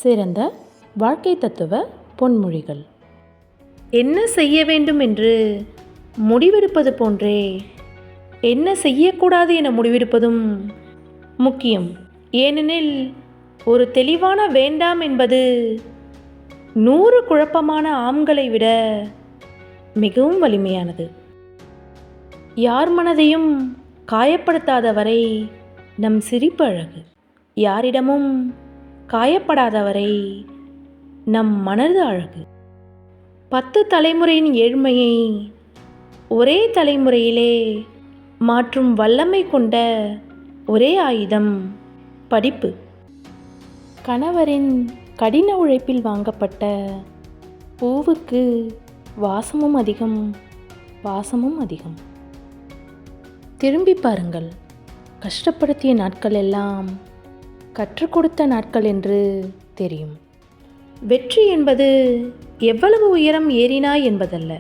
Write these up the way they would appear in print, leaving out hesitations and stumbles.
சிறந்த வாழ்க்கை தத்துவ பொன்மொழிகள். என்ன செய்ய வேண்டும் என்று முடிவெடுப்பது போன்றே என்ன செய்யக்கூடாது என முடிவெடுப்பதும் முக்கியம். ஏனெனில் ஒரு தெளிவான வேண்டாம் என்பது 100 குழப்பமான ஆம்களை விட மிகவும் வலிமையானது. யார் மனதையும் காயப்படுத்தாத வரை நம் சிரிப்பு அழகு. யாரிடமும் காயப்படாதவரை நம் மனது அழகு. 10 தலைமுறையின் ஏழ்மையை ஒரே தலைமுறையிலே மாற்றும் வல்லமை கொண்ட ஒரே ஆயுதம் படிப்பு. கணவரின் கடின உழைப்பில் வாங்கப்பட்ட பூவுக்கு வாசமும் அதிகம், பாசமும் அதிகம். திரும்பி பாருங்கள், கஷ்டப்படுத்திய நாட்கள் எல்லாம் கற்றுக் கொடுத்த நாட்கள் என்று தெரியும். வெற்றி என்பது எவ்வளவு உயரம் ஏறினாய் என்பதல்ல,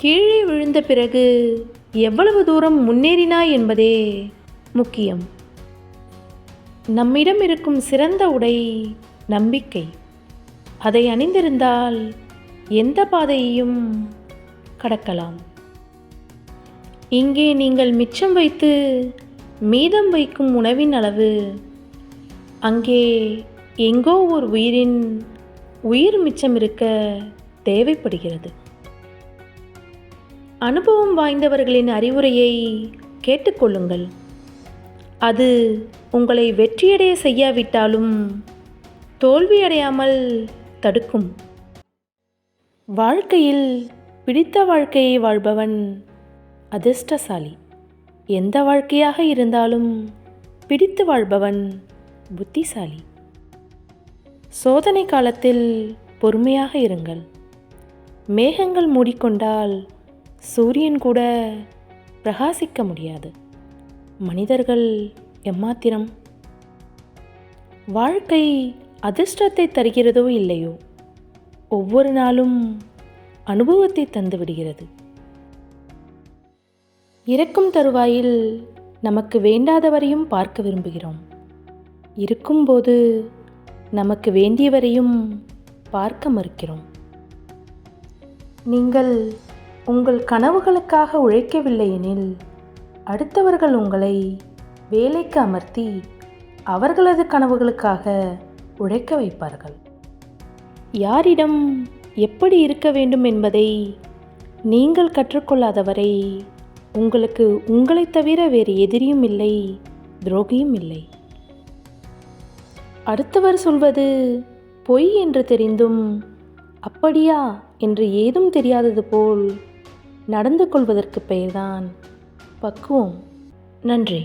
கீழே விழுந்த பிறகு எவ்வளவு தூரம் முன்னேறினாய் என்பதே முக்கியம். நம்மிடம் இருக்கும் சிறந்த உடை நம்பிக்கை. அதை அணிந்திருந்தால் எந்த பாதையையும் கடக்கலாம். இங்கே நீங்கள் மிச்சம் வைத்து மீதம் வைக்கும் உணவின் அளவு அங்கே எங்கோ ஒரு உயிரின் உயிர் மிச்சம் இருக்க தேவைப்படுகிறது. அனுபவம் வாய்ந்தவர்களின் அறிவுரையை கேட்டுக்கொள்ளுங்கள். அது உங்களை வெற்றியடைய செய்யாவிட்டாலும் தோல்வியடையாமல் தடுக்கும். வாழ்க்கையில் பிடித்த வாழ்க்கையை வாழ்பவன் அதிர்ஷ்டசாலி. எந்த வாழ்க்கையாக இருந்தாலும் பிடித்து வாழ்பவன் புத்திசாலி. சோதனை காலத்தில் பொறுமையாக இருங்கள். மேகங்கள் மூடிக்கொண்டால் சூரியன் கூட பிரகாசிக்க முடியாது. மனிதர்கள் எம்மாத்திரம். வாழ்க்கை அதிர்ஷ்டத்தை தருகிறதோ இல்லையோ, ஒவ்வொரு நாளும் அனுபவத்தை தந்து விடுகிறது. இறக்கும் தருவாயில் நமக்கு வேண்டாதவரையும் பார்க்க விரும்புகிறோம். இருக்கும்போது நமக்கு வேண்டியவரையும் பார்க்க மறுக்கிறோம். நீங்கள் உங்கள் கனவுகளுக்காக உழைக்கவில்லை எனில் அடுத்தவர்கள் உங்களை வேலைக்கு அமர்த்தி அவர்களது கனவுகளுக்காக உழைக்க வைப்பார்கள். யாரிடம் எப்படி இருக்க வேண்டும் என்பதை நீங்கள் கற்றுக்கொள்ளாதவரை உங்களுக்கு உங்களைத் தவிர வேறு எதிரியும் இல்லை, துரோகியும் இல்லை. அடுத்தவர் சொல்வது பொய் என்று தெரிந்தும் அப்படியா என்று ஏதும் தெரியாதது போல் நடந்து கொள்வதற்கு பெயர்தான் பக்குவம். நன்றி.